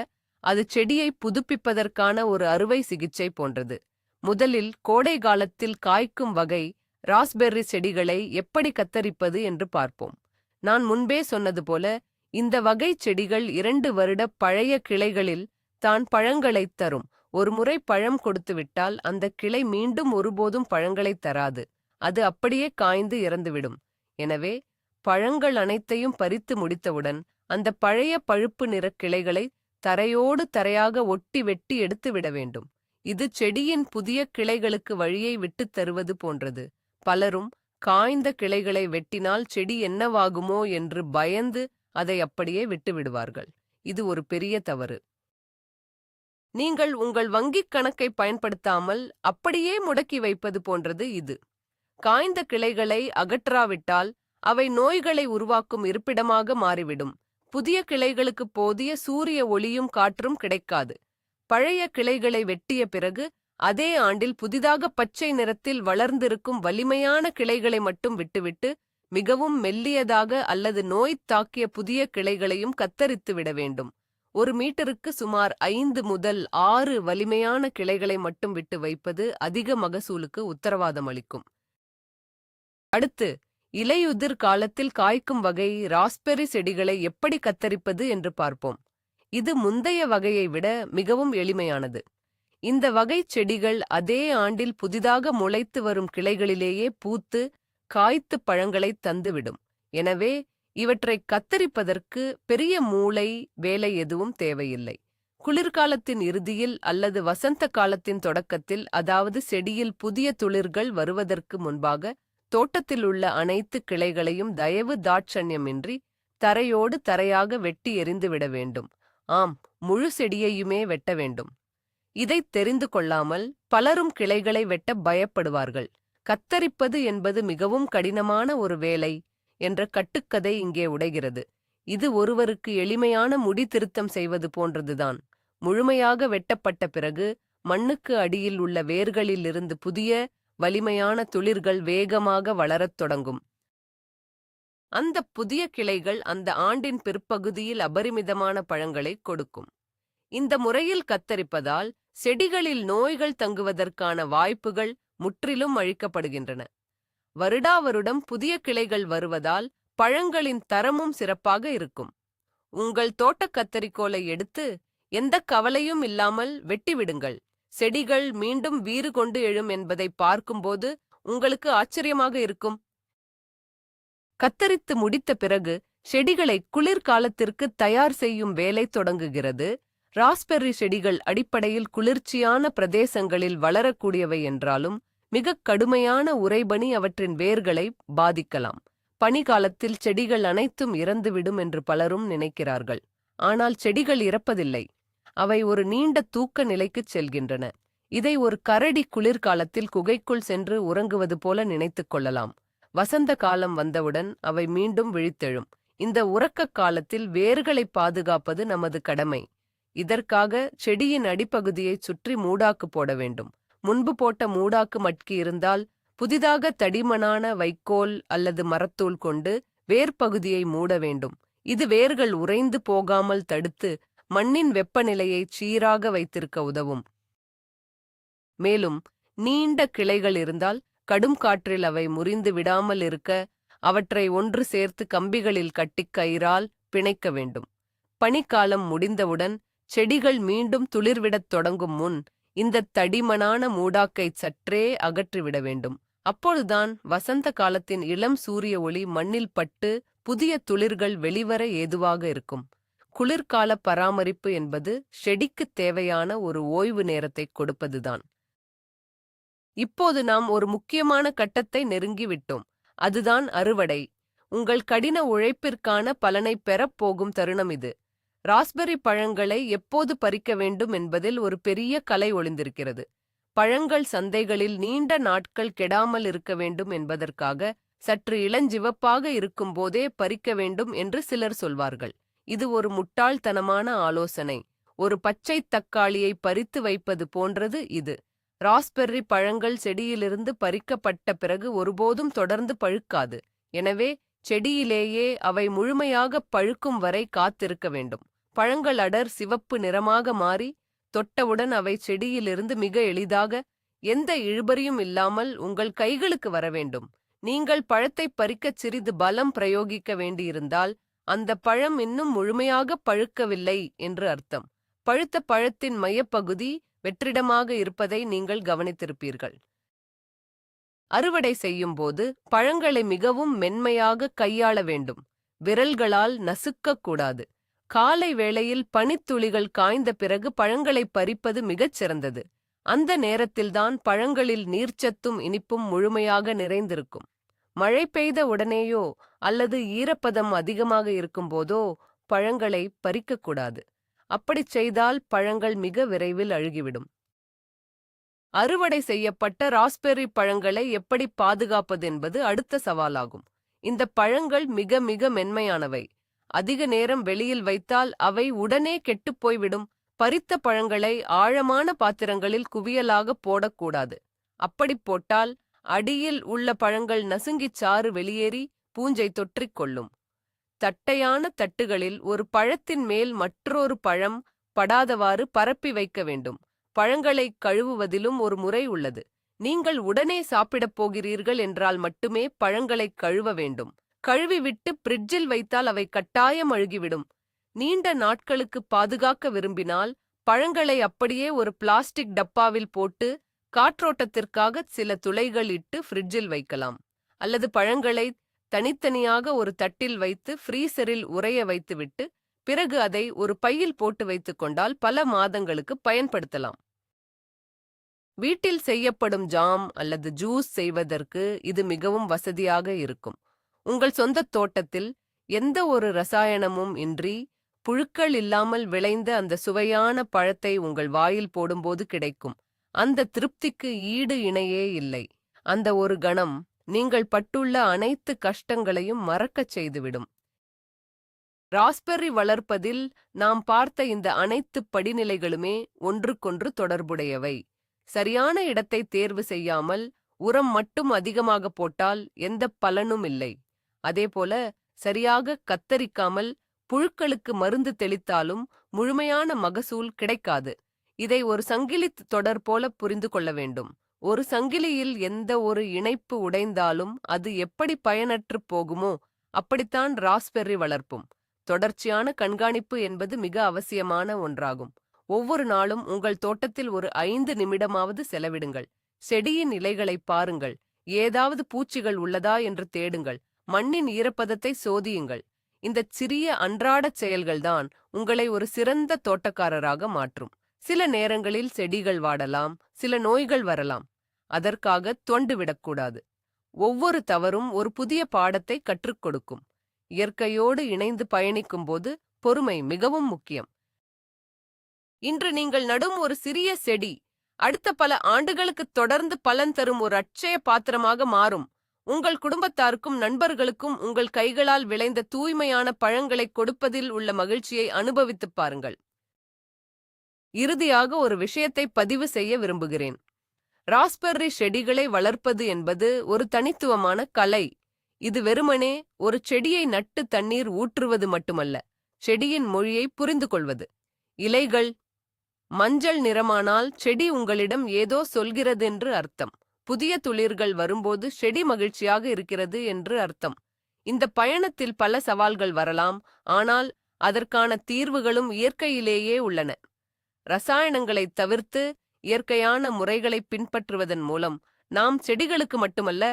அது செடியை புதுப்பிப்பதற்கான ஒரு அறுவை சிகிச்சை போன்றது. முதலில் கோடை காலத்தில் காய்க்கும் வகை ராஸ்பெர்ரி செடிகளை எப்படி கத்தரிப்பது என்று பார்ப்போம். நான் முன்பே சொன்னது போல இந்த வகை செடிகள் 2 வருட பழைய கிளைகளில் தான் பழங்களைத் தரும். ஒரு முறை பழம் கொடுத்துவிட்டால் அந்த கிளை மீண்டும் ஒருபோதும் பழங்களைத் தராது. அது அப்படியே காய்ந்து இறந்துவிடும். எனவே பழங்கள் அனைத்தையும் பறித்து முடித்தவுடன் அந்த பழைய பழுப்பு நிற கிளைகளை தரையோடு தரையாக ஒட்டி வெட்டி எடுத்துவிட வேண்டும். இது செடியின் புதிய கிளைகளுக்கு வழியை விட்டுத் தருவது போன்றது. பலரும் காய்ந்த கிளைகளை வெட்டினால் செடி என்னவாகுமோ என்று பயந்து அதை அப்படியே விட்டுவிடுவார்கள். இது ஒரு பெரிய தவறு. நீங்கள் உங்கள் வங்கிக் கணக்கை பயன்படுத்தாமல் அப்படியே முடக்கி வைப்பது போன்றது இது. காய்ந்த கிளைகளை அகற்றாவிட்டால் அவை நோய்களை உருவாக்கும் இருப்பிடமாக மாறிவிடும். புதிய கிளைகளுக்கு போதிய சூரிய ஒளியும் காற்றும் கிடைக்காது. பழைய கிளைகளை வெட்டிய பிறகு அதே ஆண்டில் புதிதாக பச்சை நிறத்தில் வளர்ந்திருக்கும் வலிமையான கிளைகளை மட்டும் விட்டுவிட்டு மிகவும் மெல்லியதாக அல்லது நோய் தாக்கிய புதிய கிளைகளையும் கத்தரித்து விட வேண்டும். ஒரு மீட்டருக்கு சுமார் 5 முதல் 6 வலிமையான கிளைகளை மட்டும் விட்டு வைப்பது அதிக மகசூலுக்கு உத்தரவாதம் அளிக்கும். அடுத்து, இலையுதிர் காலத்தில் காய்க்கும் வகை ராஸ்பெர்ரி செடிகளை எப்படி கத்தரிப்பது என்று பார்ப்போம். இது முந்தைய வகையை விட மிகவும் எளிமையானது. இந்த வகை செடிகள் அதே ஆண்டில் புதிதாக முளைத்து வரும் கிளைகளிலேயே பூத்து காய்த்து பழங்களை தந்துவிடும். எனவே இவற்றை கத்தரிப்பதற்கு பெரிய மூளை வேலை எதுவும் தேவையில்லை. குளிர்காலத்தின் இறுதியில் அல்லது வசந்த காலத்தின் தொடக்கத்தில், அதாவது செடியில் புதிய துளிர்கள் வருவதற்கு முன்பாக, தோட்டத்தில் உள்ள அனைத்து கிளைகளையும் தயவு தாட்சண்யமின்றி தரையோடு தரையாக வெட்டி எறிந்துவிட வேண்டும். ஆம், முழு செடியையுமே வெட்ட வேண்டும். இதைத் தெரிந்து கொள்ளாமல் பலரும் கிளைகளை வெட்ட பயப்படுவார்கள். கத்தரிப்பது என்பது மிகவும் கடினமான ஒரு வேலை என்ற கட்டுக்கதை இங்கே உடைகிறது. இது ஒருவருக்கு எளிமையான முடி திருத்தம் செய்வது போன்றதுதான். முழுமையாக வெட்டப்பட்ட பிறகு மண்ணுக்கு அடியில் உள்ள வேர்களிலிருந்து புதிய வலிமையான துளிர்கள் வேகமாக வளரத் தொடங்கும். அந்த புதிய கிளைகள் அந்த ஆண்டின் பிற்பகுதியில் அபரிமிதமான பழங்களை கொடுக்கும். இந்த முறையில் கத்தரிப்பதால் செடிகளில் நோய்கள் தங்குவதற்கான வாய்ப்புகள் முற்றிலும் அழிக்கப்படுகின்றன. வருடாவருடம் புதிய கிளைகள் வருவதால் பழங்களின் தரமும் சிறப்பாக இருக்கும். உங்கள் தோட்டக் கத்தரிக்கோலை எடுத்து எந்த கவலையும் இல்லாமல் வெட்டிவிடுங்கள். செடிகள் மீண்டும் வீறு கொண்டு எழும் என்பதை பார்க்கும்போது உங்களுக்கு ஆச்சரியமாக இருக்கும். கத்தரித்து முடித்த பிறகு செடிகளை குளிர்காலத்திற்கு தயார் செய்யும் வேலை தொடங்குகிறது. ராஸ்பெர்ரி செடிகள் அடிப்படையில் குளிர்ச்சியான பிரதேசங்களில் வளரக்கூடியவை என்றாலும் மிகக் கடுமையான உறைபனி அவற்றின் வேர்களை பாதிக்கலாம். பனிகாலத்தில் செடிகள் அனைத்தும் இறந்துவிடும் என்று பலரும் நினைக்கிறார்கள். ஆனால் செடிகள் இறப்பதில்லை. அவை ஒரு நீண்ட தூக்க நிலைக்குச் செல்கின்றன. இதை ஒரு கரடி குளிர்காலத்தில் குகைக்குள் சென்று உறங்குவது போல நினைத்துக் கொள்ளலாம். வசந்த காலம் வந்தவுடன் அவை மீண்டும் விழித்தெழும். இந்த உறக்கக் காலத்தில் வேர்களை பாதுகாப்பது நமது கடமை. இதற்காக செடியின் அடிப்பகுதியைச் சுற்றி மூடாக்கு போட வேண்டும். முன்பு போட்ட மூடாக்கு மட்கி இருந்தால் புதிதாக தடிமனான வைக்கோல் அல்லது மரத்தூள் கொண்டு வேர்ப்பகுதியை மூட வேண்டும். இது வேர்கள் உறைந்து போகாமல் தடுத்து மண்ணின் வெப்பநிலையை சீராக வைத்திருக்க உதவும். மேலும் நீண்ட கிளைகள் இருந்தால் கடும் காற்றில் அவை முறிந்து விடாமல் இருக்க அவற்றை ஒன்று சேர்த்து கம்பிகளில் கட்டிக் கயிறால் பிணைக்க வேண்டும். பனிக்காலம் முடிந்தவுடன் செடிகள் மீண்டும் துளிர்விடத் தொடங்கும் முன் இந்த தடிமனான மூடாக்கை சற்றே அகற்றிவிட வேண்டும். அப்பொழுதுதான் வசந்த காலத்தின் இளம் சூரிய ஒளி மண்ணில் பட்டு புதிய துளிர்கள் வெளிவர ஏதுவாக இருக்கும். குளிர்கால பராமரிப்பு என்பது செடிக்குத் தேவையான ஒரு ஓய்வு நேரத்தை கொடுப்பதுதான். இப்போது நாம் ஒரு முக்கியமான கட்டத்தை நெருங்கிவிட்டோம். அதுதான் அறுவடை. உங்கள் கடின உழைப்பிற்கான பலனைப் பெறப் போகும் தருணம் இது. ராஸ்பெர்ரி பழங்களை எப்போது பறிக்க வேண்டும் என்பதில் ஒரு பெரிய கலை ஒளிந்திருக்கிறது. பழங்கள் சந்தைகளில் நீண்ட நாட்கள் கெடாமல் இருக்க வேண்டும் என்பதற்காக சற்று இளஞ்சிவப்பாக இருக்கும்போதே பறிக்க வேண்டும் என்று சிலர் சொல்வார்கள். இது ஒரு முட்டாள்தனமான ஆலோசனை. ஒரு பச்சை தக்காளியை பறித்து வைப்பது போன்றது இது. ராஸ்பெர்ரி பழங்கள் செடியிலிருந்து பறிக்கப்பட்ட பிறகு ஒருபோதும் தொடர்ந்து பழுக்காது. எனவே செடியிலேயே அவை முழுமையாக பழுக்கும் வரை காத்திருக்க வேண்டும். பழங்கள் அடர் சிவப்பு நிறமாக மாறி தொட்டவுடன் அவை செடியிலிருந்து மிக எளிதாக எந்த இழுபறியும் இல்லாமல் உங்கள் கைகளுக்கு வர வேண்டும். நீங்கள் பழத்தை பறிக்கச் சிறிது பலம் பிரயோகிக்க வேண்டியிருந்தால் அந்த பழம் இன்னும் முழுமையாக பழுக்கவில்லை என்று அர்த்தம். பழுத்த பழத்தின் மையப்பகுதி வெற்றிடமாக இருப்பதை நீங்கள் கவனித்திருப்பீர்கள். அறுவடை செய்யும்போது பழங்களை மிகவும் மென்மையாக கையாள வேண்டும். விரல்களால் நசுக்கக்கூடாது. காலை வேளையில் பனித்துளிகள் காய்ந்த பிறகு பழங்களை பறிப்பது மிகச் சிறந்தது. அந்த நேரத்தில்தான் பழங்களில் நீர்ச்சத்தும் இனிப்பும் முழுமையாக நிறைந்திருக்கும். மழை பெய்த உடனேயோ அல்லது ஈரப்பதம் அதிகமாக இருக்கும்போதோ பழங்களை பறிக்கக்கூடாது. அப்படிச் செய்தால் பழங்கள் மிக விரைவில் அழுகிவிடும். அறுவடை செய்யப்பட்ட ராஸ்பெர்ரி பழங்களை எப்படி பாதுகாப்பது என்பது அடுத்த சவாலாகும். இந்த பழங்கள் மிக மிக மென்மையானவை. அதிக நேரம் வெளியில் வைத்தால் அவை உடனே கெட்டுப்போய்விடும். பறித்த பழங்களை ஆழமான பாத்திரங்களில் குவியலாக போடக்கூடாது. அப்படிப் போட்டால் அடியில் உள்ள பழங்கள் நசுங்கிச் சாறு வெளியேறி பூஞ்சை தொற்றிக் கொள்ளும். தட்டையான தட்டுகளில் ஒரு பழத்தின் மேல் மற்றொரு பழம் படாதவாறு பரப்பி வைக்க வேண்டும். பழங்களை கழுவுவதிலும் ஒரு முறை உள்ளது. நீங்கள் உடனே சாப்பிடப் போகிறீர்கள் என்றால் மட்டுமே பழங்களை கழுவ வேண்டும். கழுவிவிட்டு பிரிட்ஜில் வைத்தால் அவை கட்டாயம் அழுகிவிடும். நீண்ட நாட்களுக்கு பாதுகாக்க விரும்பினால் பழங்களை அப்படியே ஒரு பிளாஸ்டிக் டப்பாவில் போட்டு காற்றோட்டத்திற்காக சில துளைகள் இட்டு ஃப்ரிட்ஜில் வைக்கலாம். அல்லது பழங்களை தனித்தனியாக ஒரு தட்டில் வைத்து ஃப்ரீசரில் உறைய வைத்துவிட்டு பிறகு அதை ஒரு பையில் போட்டு வைத்துக் கொண்டால் பல மாதங்களுக்கு பயன்படுத்தலாம். வீட்டில் செய்யப்படும் ஜாம் அல்லது ஜூஸ் செய்வதற்கு இது மிகவும் வசதியாக இருக்கும். உங்கள் சொந்த தோட்டத்தில் எந்த ஒரு ரசாயனமும் இன்றி புழுக்கள் இல்லாமல் விளைந்த அந்த சுவையான பழத்தை உங்கள் வாயில் போடும்போது கிடைக்கும் அந்த திருப்திக்கு ஈடு இணையே இல்லை. அந்த ஒரு கணம் நீங்கள் பட்டுள்ள அனைத்து கஷ்டங்களையும் மறக்கச் செய்துவிடும். ராஸ்பெர்ரி வளர்ப்பதில் நாம் பார்த்த இந்த அனைத்து படிநிலைகளுமே ஒன்றுக்கொன்று தொடர்புடையவை. சரியான இடத்தை தேர்வு செய்யாமல் உரம் மட்டும் அதிகமாக போட்டால் எந்த பலனும் இல்லை. அதேபோல சரியாக கத்தரிக்காமல் புழுக்களுக்கு மருந்து தெளித்தாலும் முழுமையான மகசூல் கிடைக்காது. இதை ஒரு சங்கிலித் தொடர் போல புரிந்து கொள்ள வேண்டும். ஒரு சங்கிலியில் எந்த ஒரு இணைப்பு உடைந்தாலும் அது எப்படி பயனற்று போகுமோ அப்படித்தான் ராஸ்பெர்ரி வளர்ப்பும். தொடர்ச்சியான கண்காணிப்பு என்பது மிக அவசியமான ஒன்றாகும். ஒவ்வொரு நாளும் உங்கள் தோட்டத்தில் ஒரு 5 நிமிடமாவது செலவிடுங்கள். செடியின் இலைகளை பாருங்கள். ஏதாவது பூச்சிகள் உள்ளதா என்று தேடுங்கள். மண்ணின் ஈரப்பதத்தை சோதியுங்கள். இந்த சிறிய அன்றாடச் செயல்கள்தான் உங்களை ஒரு சிறந்த தோட்டக்காரராக மாற்றும். சில நேரங்களில் செடிகள் வாடலாம், சில நோய்கள் வரலாம். அதற்காக தொண்டு விடக்கூடாது. ஒவ்வொரு தவறும் ஒரு புதிய பாடத்தை கற்றுக் கொடுக்கும். இயற்கையோடு இணைந்து பயணிக்கும்போது பொறுமை மிகவும் முக்கியம். இன்று நீங்கள் நடும் ஒரு சிறிய செடி அடுத்த பல ஆண்டுகளுக்கு தொடர்ந்து பலன் தரும் ஒரு அட்சய பாத்திரமாக மாறும். உங்கள் குடும்பத்தாருக்கும் நண்பர்களுக்கும் உங்கள் கைகளால் விளைந்த தூய்மையான பழங்களை கொடுப்பதில் உள்ள மகிழ்ச்சியை அனுபவித்துப் பாருங்கள். இறுதியாக ஒரு விஷயத்தை பதிவு செய்ய விரும்புகிறேன். ராஸ்பெர்ரி செடிகளை வளர்ப்பது என்பது ஒரு தனித்துவமான கலை. இது வெறுமனே ஒரு செடியை நட்டு தண்ணீர் ஊற்றுவது மட்டுமல்ல, செடியின் மொழியை புரிந்து கொள்வது. இலைகள் மஞ்சள் நிறமானால் செடி உங்களிடம் ஏதோ சொல்கிறதென்று அர்த்தம். புதிய துளிர்கள் வரும்போது செடி மகிழ்ச்சியாக இருக்கிறது என்று அர்த்தம். இந்த பயணத்தில் பல சவால்கள் வரலாம், ஆனால் அதற்கான தீர்வுகளும் இயற்கையிலேயே உள்ளன. ரசாயனங்களை தவிர்த்து இயற்கையான முறைகளை பின்பற்றுவதன் மூலம் நாம் செடிகளுக்கு மட்டுமல்ல,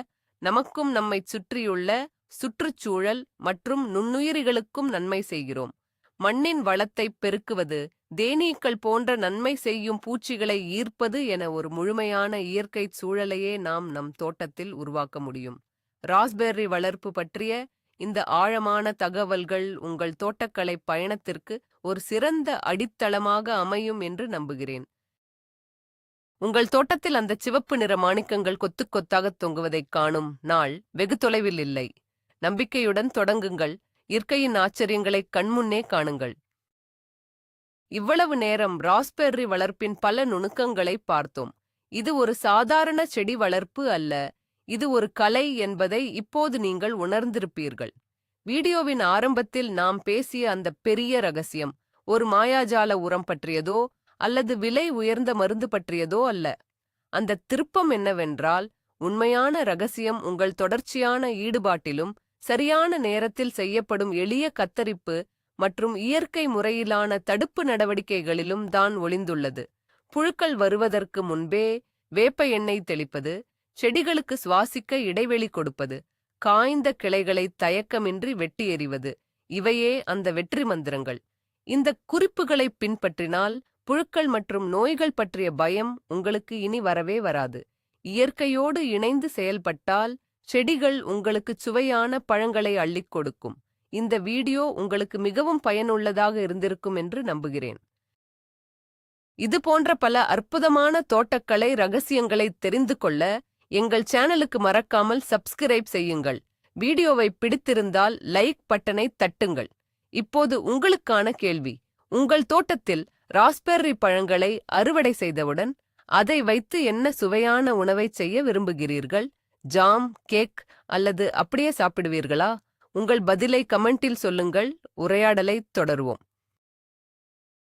நமக்கும் நம்மைச் சுற்றியுள்ள சுற்றுச்சூழல் மற்றும் நுண்ணுயிரிகளுக்கும் நன்மை செய்கிறோம். மண்ணின் வளத்தை பெருக்குவது, தேனீக்கள் போன்ற நன்மை செய்யும் பூச்சிகளை ஈர்ப்பது என ஒரு முழுமையான இயற்கை சூழலையே நாம் நம் தோட்டத்தில் உருவாக்க முடியும். ராஸ்பெர்ரி வளர்ப்பு பற்றிய இந்த ஆழமான தகவல்கள் உங்கள் தோட்டக்கலை பயணத்திற்கு ஒரு சிறந்த அடித்தளமாக அமையும் என்று நம்புகிறேன். உங்கள் தோட்டத்தில் அந்த சிவப்பு நிற மாணிக்கங்கள் கொத்து கொத்தாக தொங்குவதைக் காணும் நாள் வெகு தொலைவில் இல்லை. நம்பிக்கையுடன் தொடங்குங்கள். இயற்கையின் ஆச்சரியங்களை கண்முன்னே காணுங்கள். இவ்வளவு நேரம் ராஸ்பெர்ரி வளர்ப்பின் பல நுணுக்கங்களை பார்த்தோம். இது ஒரு சாதாரண செடி வளர்ப்பு அல்ல, இது ஒரு கலை என்பதை இப்போது நீங்கள் உணர்ந்திருப்பீர்கள். வீடியோவின் ஆரம்பத்தில் நாம் பேசிய அந்த பெரிய ரகசியம் ஒரு மாயாஜால உரம் பற்றியதோ அல்லது விலை உயர்ந்த மருந்து பற்றியதோ அல்ல. அந்த திருப்பம் என்னவென்றால், உண்மையான ரகசியம் உங்கள் தொடர்ச்சியான ஈடுபாட்டிலும் சரியான நேரத்தில் செய்யப்படும் எளிய கத்தரிப்பு மற்றும் இயற்கை முறையிலான தடுப்பு நடவடிக்கைகளிலும் தான் ஒளிந்துள்ளது. புழுக்கள் வருவதற்கு முன்பே வேப்ப எண்ணெய் தெளிப்பது, செடிகளுக்கு சுவாசிக்க இடைவெளி கொடுப்பது, காய்ந்த கிளைகளை தயக்கமின்றி வெட்டி எறிவது, இவையே அந்த வெற்றி மந்திரங்கள். இந்த குறிப்புகளை பின்பற்றினால் புழுக்கள் மற்றும் நோய்கள் பற்றிய பயம் உங்களுக்கு இனி வரவே வராது. இயற்கையோடு இணைந்து செயல்பட்டால் செடிகள் உங்களுக்கு சுவையான பழங்களை அள்ளிக் கொடுக்கும். இந்த வீடியோ உங்களுக்கு மிகவும் பயனுள்ளதாக இருந்திருக்கும் என்று நம்புகிறேன். இது போன்ற பல அற்புதமான தோட்டக்கலை ரகசியங்களை தெரிந்து கொள்ள எங்கள் சேனலுக்கு மறக்காமல் சப்ஸ்கிரைப் செய்யுங்கள். வீடியோவை பிடித்திருந்தால் லைக் பட்டனை தட்டுங்கள். இப்போது உங்களுக்கான கேள்வி: உங்கள் தோட்டத்தில் ராஸ்பெர்ரி பழங்களை அறுவடை செய்தவுடன் அதை வைத்து என்ன சுவையான உணவை செய்ய விரும்புகிறீர்கள்? ஜாம், கேக் அல்லது அப்படியே சாப்பிடுவீர்களா? உங்கள் பதிலை கமெண்டில் சொல்லுங்கள். உரையாடலை தொடருவோம்.